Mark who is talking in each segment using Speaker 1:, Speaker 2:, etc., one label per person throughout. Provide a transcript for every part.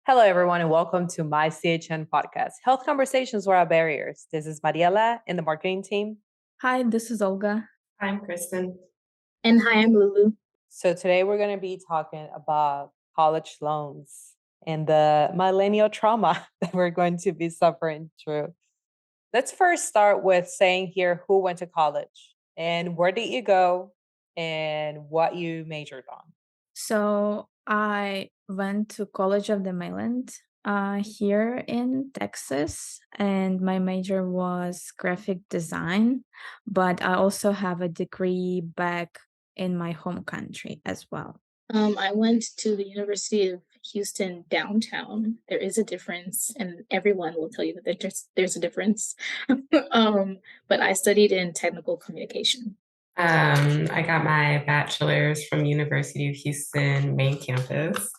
Speaker 1: Hello, everyone, and welcome to MyCHN Podcast, Health Conversations Without Barriers. This is Mariela in the marketing team.
Speaker 2: Hi, this is Olga.
Speaker 3: I'm Kristen.
Speaker 4: And hi, I'm Lulu.
Speaker 1: So today we're going to be talking about college loans and the millennial trauma that we're going to be suffering through. Let's first start with saying here who went to college and where did you go and what you majored on.
Speaker 2: So I went to College of the Mainland here in Texas, and my major was graphic design, but I also have a degree back in my home country as well.
Speaker 4: I went to the University of Houston downtown. There is a difference, and everyone will tell you that there's a difference. But I studied in technical communication.
Speaker 3: I got my bachelor's from University of Houston main campus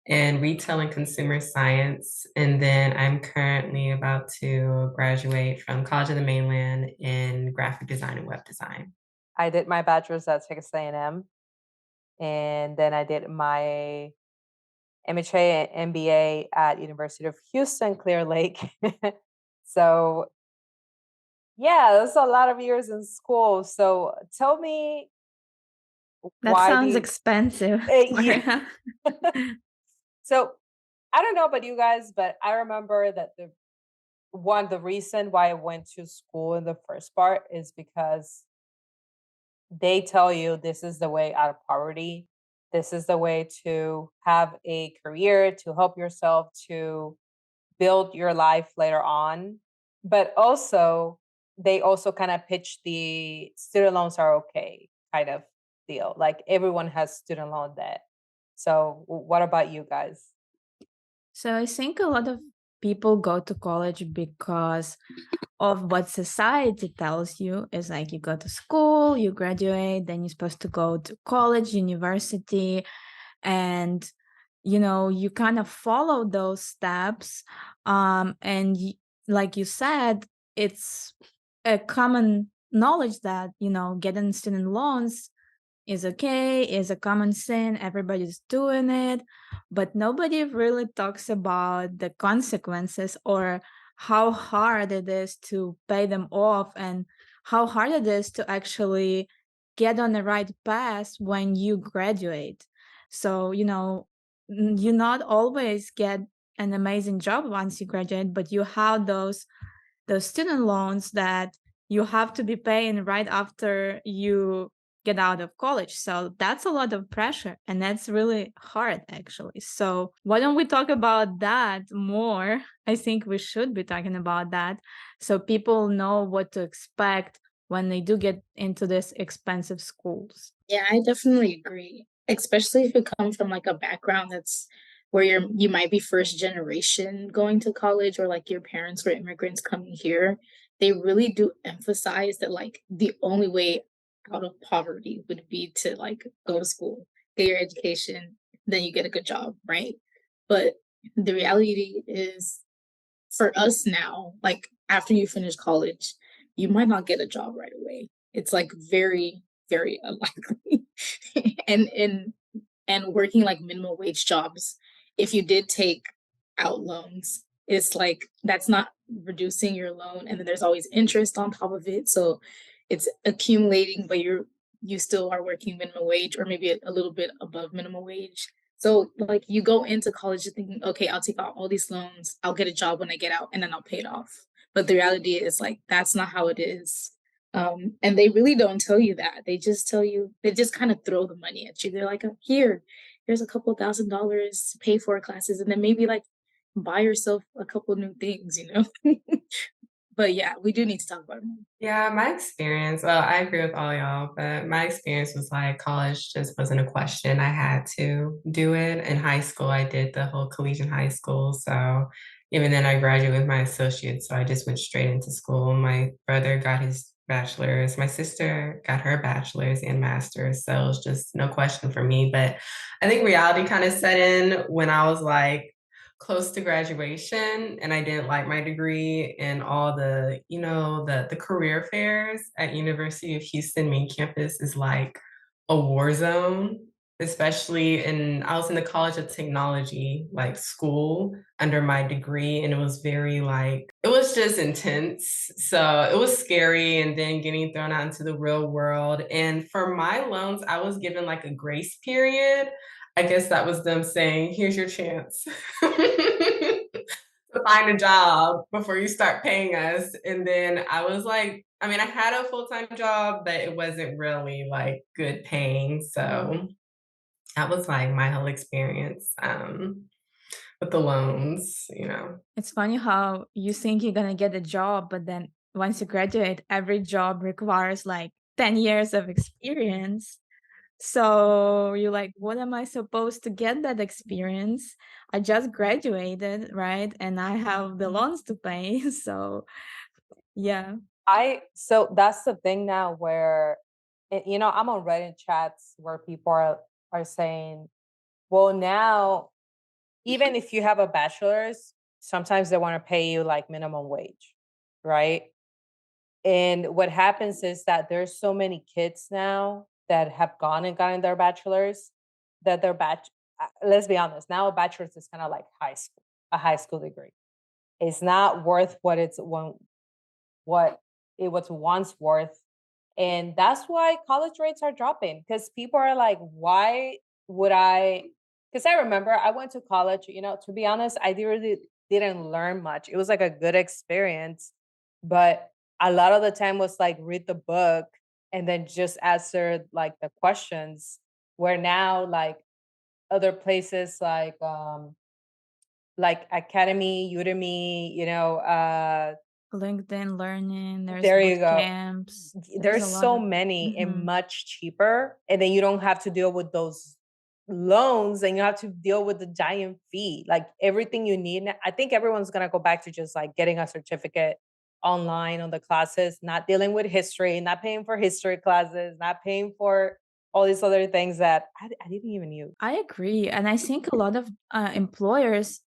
Speaker 3: in retail and consumer science. And then I'm currently about to graduate from College of the Mainland in graphic design and web design.
Speaker 1: I did my bachelor's at Texas A&M, and then I did my MHA and MBA at University of Houston, Clear Lake. So yeah, that's a lot of years in school. So tell me
Speaker 2: That
Speaker 1: why
Speaker 2: sounds expensive.
Speaker 1: yeah. So I don't know about you guys, but I remember that the reason why I went to school in the first part is because they tell you this is the way out of poverty. This is the way to have a career, to help yourself, to build your life later on. But also, they also kind of pitch the student loans are okay kind of deal. Like everyone has student loan debt. So, what about you guys?
Speaker 2: So I think a lot of people go to college because of what society tells you is like you go to school, you graduate, then you're supposed to go to college, university, and you kind of follow those steps. And like you said, it's a common knowledge that getting student loans is okay, is a common sin, everybody's doing it, but nobody really talks about the consequences or how hard it is to pay them off and how hard it is to actually get on the right path when you graduate. So, you not always get an amazing job once you graduate, but you have those student loans that you have to be paying right after you get out of college. So that's a lot of pressure, and that's really hard actually. So why don't we talk about that more? I think we should be talking about that so people know what to expect when they do get into these expensive schools.
Speaker 4: Yeah, I definitely agree. Especially if you come from like a background that's where you might be first generation going to college, or like your parents were immigrants coming here. They really do emphasize that like the only way out of poverty would be to like go to school, get your education, then you get a good job, right? But the reality is, for us now, like after you finish college, you might not get a job right away. It's like very, very unlikely. And working like minimum wage jobs, if you did take out loans, it's like that's not reducing your loan, and then there's always interest on top of it. So it's accumulating, but you still are working minimum wage or maybe a little bit above minimum wage. So like you go into college thinking, okay, I'll take out all these loans, I'll get a job when I get out, and then I'll pay it off. But the reality is like that's not how it is. And they really don't tell you that. They just tell you, they just kind of throw the money at you. They're like, here's a couple $1,000s to pay for classes, and then maybe like buy yourself a couple new things, But yeah, we do need to talk about it more.
Speaker 3: Yeah, my experience, well, I agree with all y'all, but my experience was like college just wasn't a question. I had to do it. In high school, I did the whole collegiate high school. So even then, I graduated with my associates. So I just went straight into school. My brother got his bachelor's. My sister got her bachelor's and master's. So it was just no question for me. But I think reality kind of set in when I was like, close to graduation and I didn't like my degree and all the, the career fairs at University of Houston main campus is like a war zone. especially I was in the College of Technology, like school under my degree, and it was very it was just intense. So it was scary, and then getting thrown out into the real world. And for my loans, I was given like a grace period. I guess that was them saying, here's your chance to find a job before you start paying us. And then I was like, I mean, I had a full-time job, but it wasn't really like good paying. So that was like my whole experience with the loans.
Speaker 2: It's funny how you think you're gonna get a job, but then once you graduate, every job requires like 10 years of experience. So you're like, what am I supposed to get that experience? I just graduated, right? And I have the loans to pay. So yeah.
Speaker 1: So that's the thing now where I'm on Reddit chats where people are saying, well, now even if you have a bachelor's, sometimes they want to pay you like minimum wage, right? And what happens is that there's so many kids now that have gone and gotten their bachelor's that let's be honest, now a bachelor's is kind of like a high school degree. It's not worth what it was once worth. And that's why college rates are dropping, because people are like, why would I? Because I remember I went to college, to be honest, I really didn't learn much. It was like a good experience, but a lot of the time was like read the book and then just answer like the questions. Where now, like other places like Academy, Udemy,
Speaker 2: LinkedIn Learning, there's
Speaker 1: there you
Speaker 2: boot
Speaker 1: go.
Speaker 2: camps.
Speaker 1: There's
Speaker 2: a lot
Speaker 1: so
Speaker 2: of
Speaker 1: many and
Speaker 2: Mhm.
Speaker 1: much cheaper, and then you don't have to deal with those loans, and you have to deal with the giant fee. Like everything you need. I think everyone's gonna go back to just like getting a certificate online on the classes, not dealing with history, not paying for history classes, not paying for all these other things that I didn't even use.
Speaker 2: I agree. And I think a lot of employers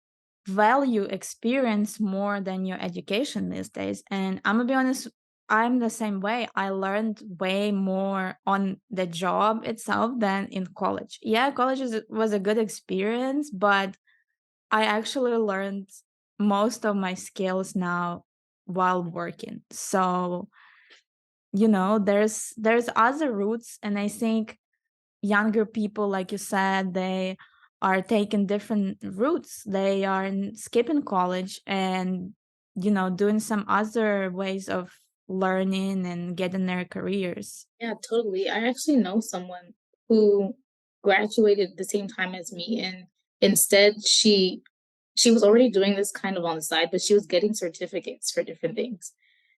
Speaker 2: value experience more than your education these days. And I'm gonna be honest, I'm the same way. I learned way more on the job itself than in college. Yeah, was a good experience, but I actually learned most of my skills now while working. So, there's other routes, and I think younger people, like you said, they are taking different routes. They are skipping college and doing some other ways of learning and getting their careers.
Speaker 4: Yeah, totally. I actually know someone who graduated the same time as me, and instead she was already doing this kind of on the side, but she was getting certificates for different things.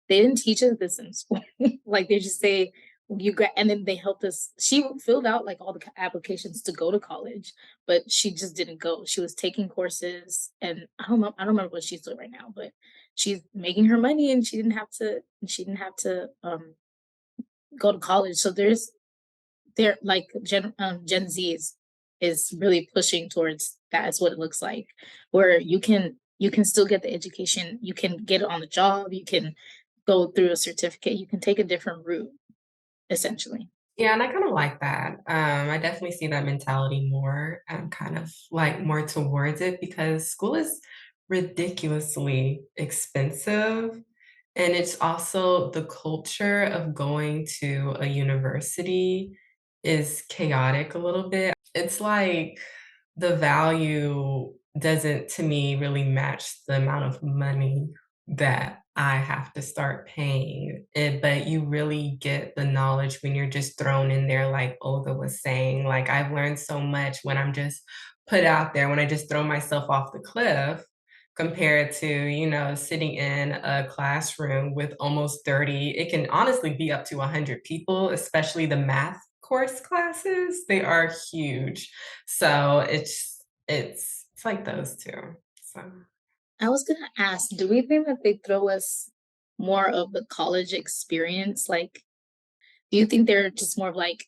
Speaker 4: They didn't teach us this in school. Like they just say and then they helped us. She filled out like all the applications to go to college, but she just didn't go. She was taking courses, and I don't remember what she's doing right now, but she's making her money, and she didn't have to go to college. So there like Gen Z is really pushing towards that's what it looks like, where you can still get the education, you can get it on the job, you can go through a certificate, you can take a different route, essentially.
Speaker 3: Yeah, and I kind of like that. I definitely see that mentality more and kind of like more towards it because school is ridiculously expensive. And it's also the culture of going to a university is chaotic a little bit. It's like the value doesn't, to me, really match the amount of money that I have to start paying. But you really get the knowledge when you're just thrown in there, like Olga was saying. Like, I've learned so much when I'm just put out there, when I just throw myself off the cliff compared to, sitting in a classroom with almost 30, it can honestly be up to 100 people, especially the math course classes. They are huge. So it's like those two. So
Speaker 4: I was gonna ask, do we think that they throw us more of the college experience? Like, do you think they're just more of like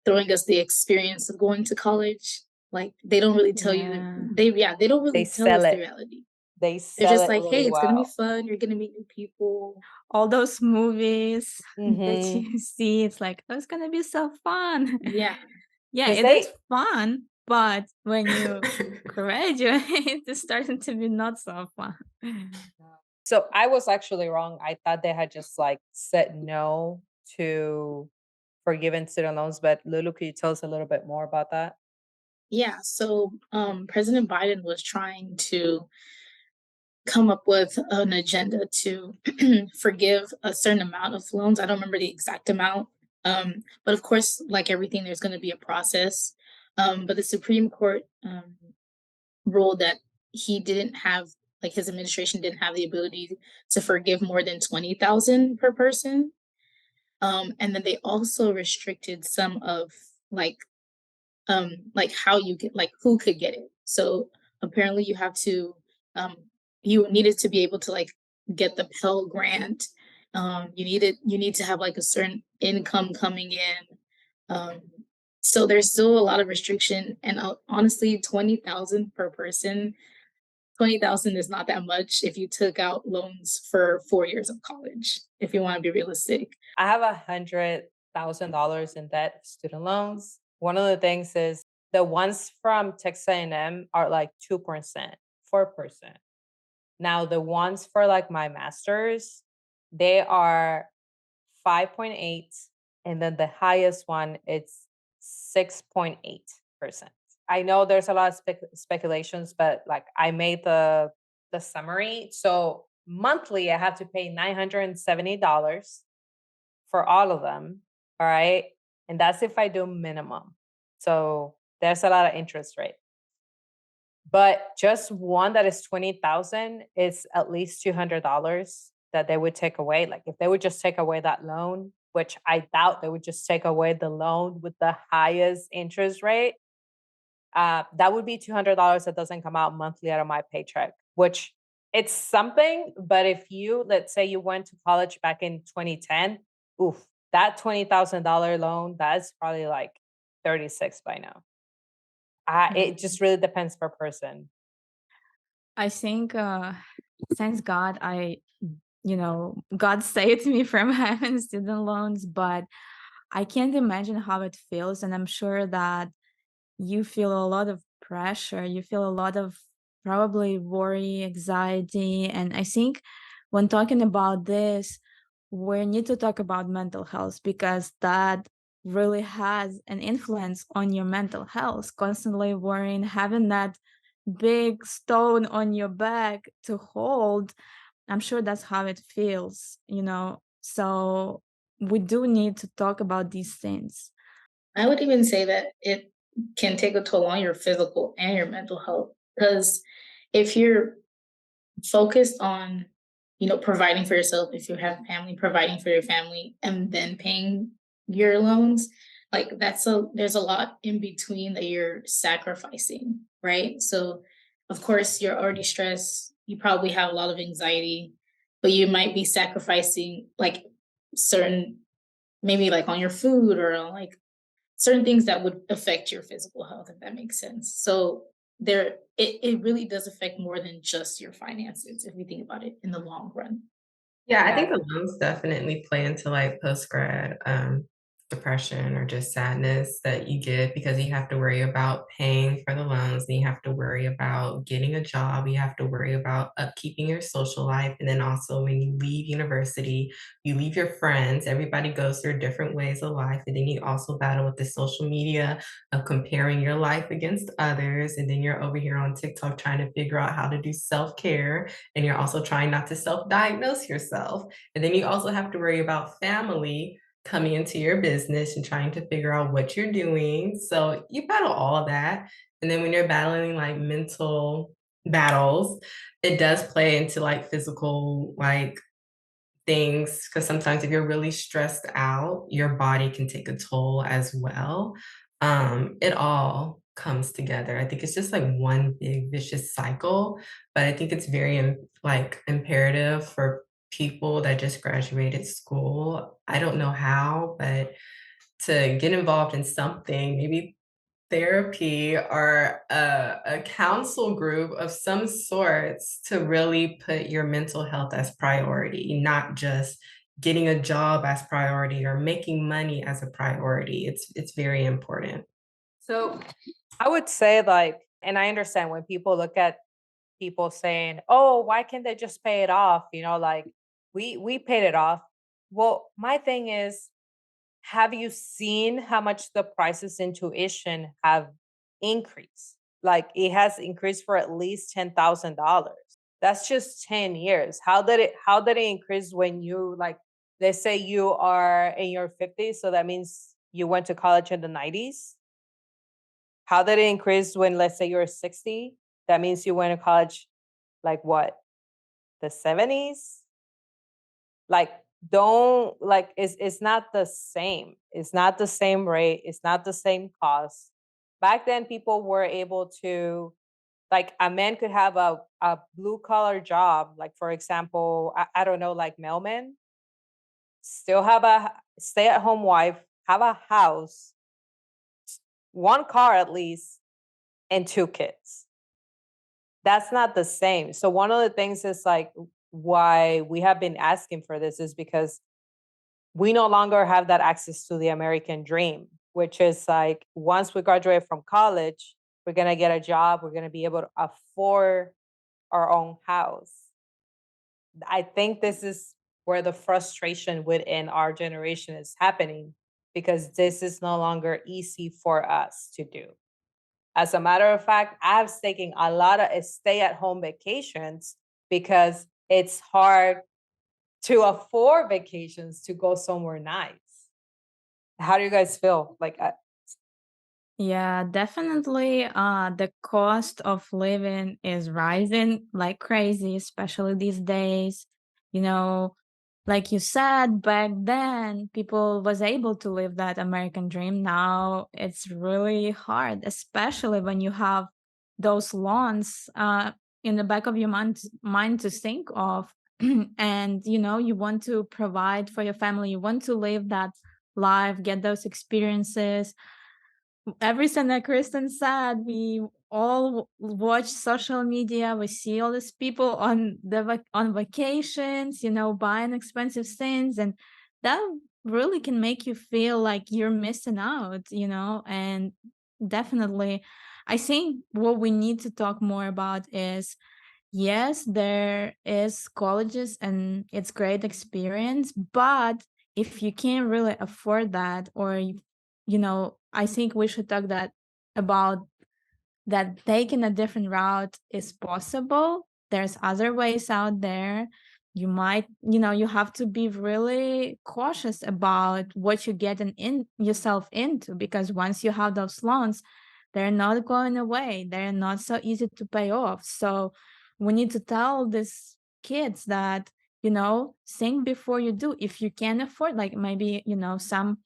Speaker 4: throwing us the experience of going to college? Like they don't really tell you they don't
Speaker 1: They
Speaker 4: really tell
Speaker 1: sell
Speaker 4: us the
Speaker 1: it.
Speaker 4: reality.
Speaker 1: They
Speaker 4: They're
Speaker 1: sell
Speaker 4: just
Speaker 1: it
Speaker 4: like, hey,
Speaker 1: really
Speaker 4: it's gonna be
Speaker 1: well.
Speaker 4: fun, you're gonna meet new people.
Speaker 2: All those movies that
Speaker 1: Mhm.
Speaker 2: you see, it's like, oh, it's gonna be so fun.
Speaker 4: Yeah.
Speaker 2: Yeah,
Speaker 1: 'Cause
Speaker 2: it is fun, but when you graduate, it's starting to be not so fun.
Speaker 1: So I was actually wrong. I thought they had just like said no to forgiving student loans, but Lulu, can you tell us a little bit more about that?
Speaker 4: Yeah, so President Biden was trying to come up with an agenda to forgive a certain amount of loans. I don't remember the exact amount. But of course, like everything, there's going to be a process. But the Supreme Court ruled that he didn't have, like his administration didn't have the ability to forgive more than 20,000 per person. And then they also restricted some of like how you get, like who could get it. So apparently you have to um you needed to be able to like get the Pell Grant. You need to have like a certain income coming in. um so there's still a lot of restriction, and honestly 20,000 per person, 20,000 is not that much if you took out loans for 4 years of college, if you want to be realistic.
Speaker 1: I have $100,000 in debt, student loans. One of the things is the ones from Texas A&M are like 2%, 4%. Now the ones for like my masters, they are 5.8, and then the highest one it's 6.8%. I know there's a lot of speculations, but like I made the summary. So monthly I have to pay $970 for all of them. All right. And that's if I do minimum. So there's a lot of interest rate. But just one that is 20,000 is at least $200 that they would take away. Like if they would just take away that loan, which I doubt they would just take away the loan with the highest interest rate, that would be $200 that doesn't come out monthly out of my paycheck, which it's something. But if you, let's say you went to college back in 2010, oof, that $20,000 loan, that's probably like 36 by now. It just really depends per person.
Speaker 2: I think, thanks God, God saved me from having student loans, but I can't imagine how it feels. And I'm sure that you feel a lot of pressure. You feel a lot of probably worry, anxiety. And I think when talking about this, we need to talk about mental health because that really has an influence on your mental health. Constantly worrying, having that big stone on your back to hold. I'm sure that's how it feels. So we do need to talk about these things.
Speaker 4: I would even say that it can take a toll on your physical and your mental health, because if you're focused on, providing for yourself, if you have family, providing for your family, and then paying your loans, like there's a lot in between that you're sacrificing, right? So, of course, you're already stressed. You probably have a lot of anxiety, but you might be sacrificing like certain, maybe like on your food or on like certain things that would affect your physical health, if that makes sense. So it really does affect more than just your finances if we think about it in the long run.
Speaker 3: Yeah, I
Speaker 1: Yeah.
Speaker 3: think the loans definitely play into like post grad depression or just sadness that you get because you have to worry about paying for the loans, and you have to worry about getting a job, you have to worry about upkeeping your social life. And then also when you leave university, you leave your friends, everybody goes through different ways of life. And then you also battle with the social media of comparing your life against others. And then you're over here on TikTok trying to figure out how to do self care, and you're also trying not to self-diagnose yourself. And then you also have to worry about family coming into your business and trying to figure out what you're doing. So you battle all of that. And then when you're battling like mental battles, it does play into like physical like things because sometimes if you're really stressed out, your body can take a toll as well. It all comes together. I think it's just like one big vicious cycle, but I think it's very like imperative for people that just graduated school. I don't know how, but to get involved in something, maybe therapy or a counsel group of some sorts to really put your mental health as priority, not just getting a job as priority or making money as a priority. It's very important.
Speaker 1: So I would say, like, and I understand when people look at people saying, "Oh, why can't they just pay it off?" Like, we paid it off. Well, my thing is, have you seen how much the prices in tuition have increased? Like, it has increased for at least $10,000. That's just 10 years. How did it increase when you, like, let's say you are in your 50s, so that means you went to college in the 90s? How did it increase when, let's say, you're 60? That means you went to college, like, what, the 70s? Like, don't, like, it's not the same. It's not the same rate. It's not the same cost. Back then, people were able to, like, a man could have a blue collar job, like, for example, I don't know, like mailman, still have a stay at home wife, have a house, one car at least, and two kids. That's not the same. So one of the things is, like, why we have been asking for this is because we no longer have that access to the American dream, which is like, once we graduate from college, we're going to get a job, we're going to be able to afford our own house. I think this is where the frustration within our generation is happening, because this is no longer easy for us to do. As a matter of fact, I've taken a lot of stay at home vacations because it's hard to afford vacations to go somewhere nice. How do you guys feel? Like,
Speaker 2: Yeah, definitely. The cost of living is rising like crazy, especially these days. You know, like you said, back then people was able to live that American dream. Now it's really hard, especially when you have those loans in the back of your mind to think of. And you want to provide for your family, you want to live that life, get those experiences. Everything that Kristen said, we all watch social media. We see all these people on on vacations, buying expensive things, and that really can make you feel like you're missing out. And definitely, I think what we need to talk more about is, yes, there is colleges and it's great experience, but if you can't really afford that, or I think we should talk that about that taking a different route is possible. There's other ways out there. You might, you have to be really cautious about what you're getting in yourself into, because once you have those loans, they're not going away. They're not so easy to pay off. So we need to tell these kids that, think before you do. If you can afford, like maybe, some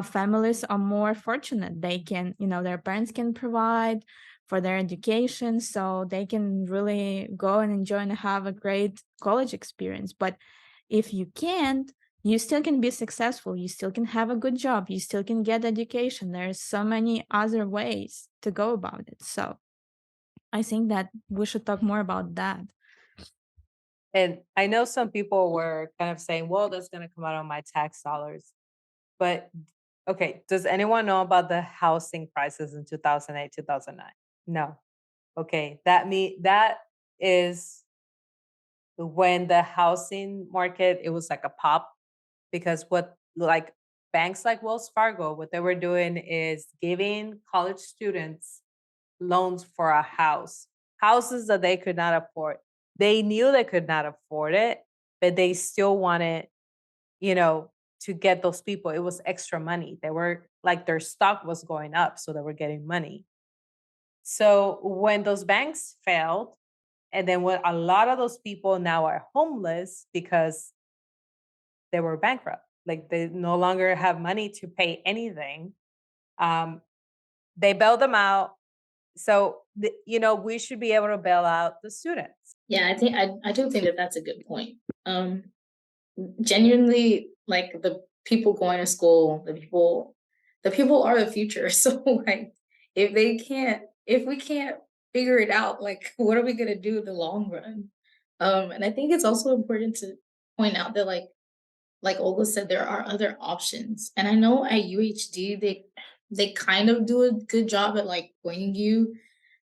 Speaker 2: families are more fortunate. They can, their parents can provide for their education, so they can really go and enjoy and have a great college experience. But if you can't, you still can be successful. You still can have a good job. You still can get education. There's so many other ways to go about it. So I think that we should talk more about that.
Speaker 1: and I know some people were kind of saying, well, that's going to come out of my tax dollars. But okay, does anyone know about the housing prices in 2008, 2009? No. Okay, that is when the housing market, it was like a pop, because what, like, banks like Wells Fargo, what they were doing is giving college students loans for a house, houses that they could not afford. They knew they could not afford it, but they still wanted, you know, to get those people. It was extra money. They were like, their stock was going up, so they were getting money. So when those banks failed, and then when a lot of those people now are homeless because they were bankrupt, like they no longer have money to pay anything. Um, they bailed them out. So, we should be able to bail out the students.
Speaker 4: Yeah, I do think that that's a good point. Genuinely, like, the people going to school, the people are the future. So, like, if we can't figure it out, like, what are we gonna do in the long run? And I think it's also important to point out that, like Olga said, there are other options. And I know at UHD they kind of do a good job at like pointing you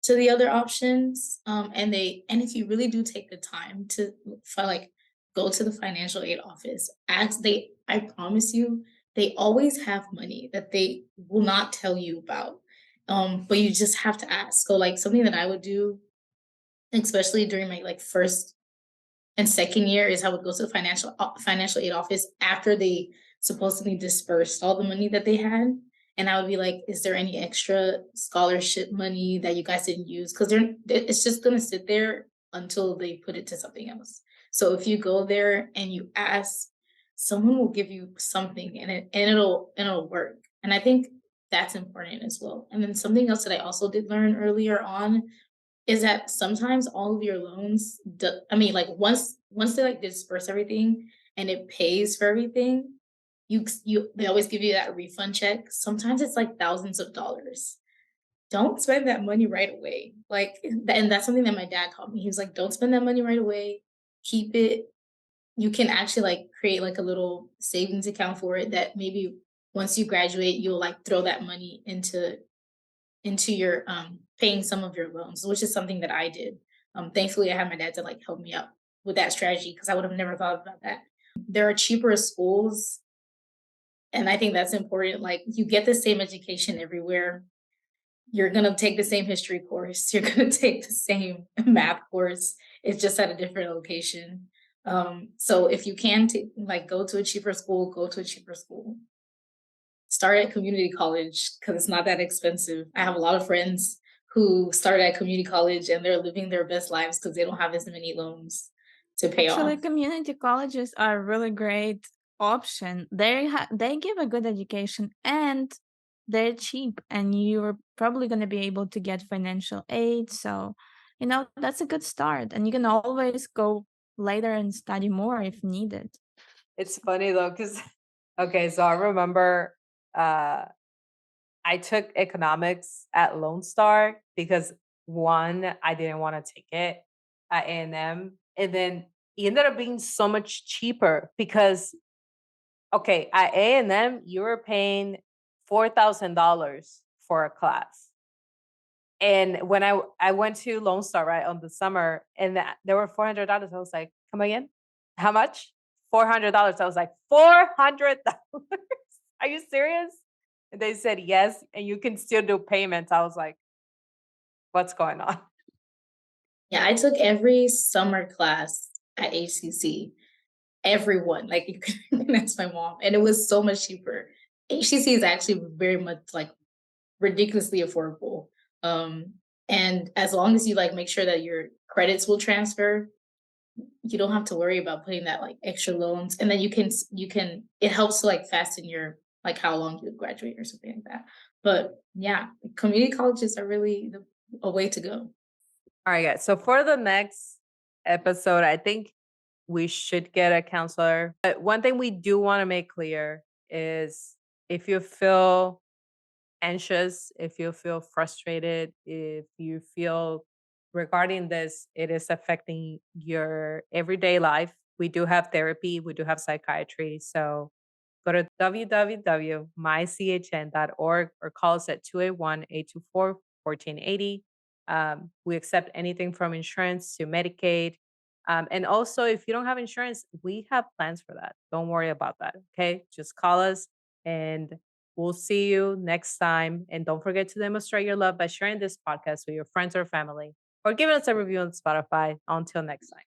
Speaker 4: to the other options. And if you really do take the time to like go to the financial aid office, I promise you, they always have money that they will not tell you about. But you just have to ask. So like something that I would do, especially during my like first and second year, is I would go to the financial aid office after they supposedly dispersed all the money that they had, and I would be like, "Is there any extra scholarship money that you guys didn't use?" Because it's just gonna sit there until they put it to something else. So if you go there and you ask, someone will give you something, and it'll work. And I think that's important as well. And then something else that I also did learn earlier on is that sometimes all of your loans, I mean, like once they like disperse everything and it pays for everything, they always give you that refund check. Sometimes it's like thousands of dollars. Don't spend that money right away. Like, and that's something that my dad taught me. He was like, don't spend that money right away. Keep it. You can actually like create like a little savings account for it that maybe once you graduate, you'll like throw that money into your paying some of your loans, which is something that I did. Thankfully, I had my dad to like help me out with that strategy because I would have never thought about that. There are cheaper schools, and I think that's important. Like you get the same education everywhere. You're gonna take the same history course. You're gonna take the same math course. It's just at a different location. So if you can like go to a cheaper school, go to a cheaper school. Start at community college because it's not that expensive. I have a lot of friends who started at community college and they're living their best lives because they don't have as many loans to pay
Speaker 2: Actually,
Speaker 4: off.
Speaker 2: community colleges are a really great option. They give a good education and they're cheap, and you're probably going to be able to get financial aid. So, that's a good start, and you can always go later and study more if needed.
Speaker 1: It's funny though, because okay, so I remember uh I took economics at Lone Star because one, I didn't want to take it at A&M, and then it ended up being so much cheaper because okay, at A&M you were paying $4,000 for a class. And when I went to Lone Star, right, on the summer, and there were $400, I was like, "Come again? How much?" $400. I was like, $400? Are you serious? And they said yes, and you can still do payments. I was like, "What's going on?"
Speaker 4: Yeah, I took every summer class at HCC. Everyone, like you can ask my mom, and it was so much cheaper. HCC is actually very much like ridiculously affordable. Um, and as long as you like make sure that your credits will transfer, you don't have to worry about putting that like extra loans, and then you can it helps to like fasten your like how long you would graduate or something like that. But yeah, community colleges are really a way to go.
Speaker 1: All right, guys. So for the next episode, I think we should get a counselor. But one thing we do want to make clear is if you feel anxious, if you feel frustrated, if you feel regarding this, it is affecting your everyday life, we do have therapy, we do have psychiatry. So go to www.mychn.org or call us at 281-824-1480. We accept anything from insurance to Medicaid. And also, if you don't have insurance, we have plans for that. Don't worry about that. Okay. Just call us and we'll see you next time. And don't forget to demonstrate your love by sharing this podcast with your friends or family or giving us a review on Spotify. Until next time.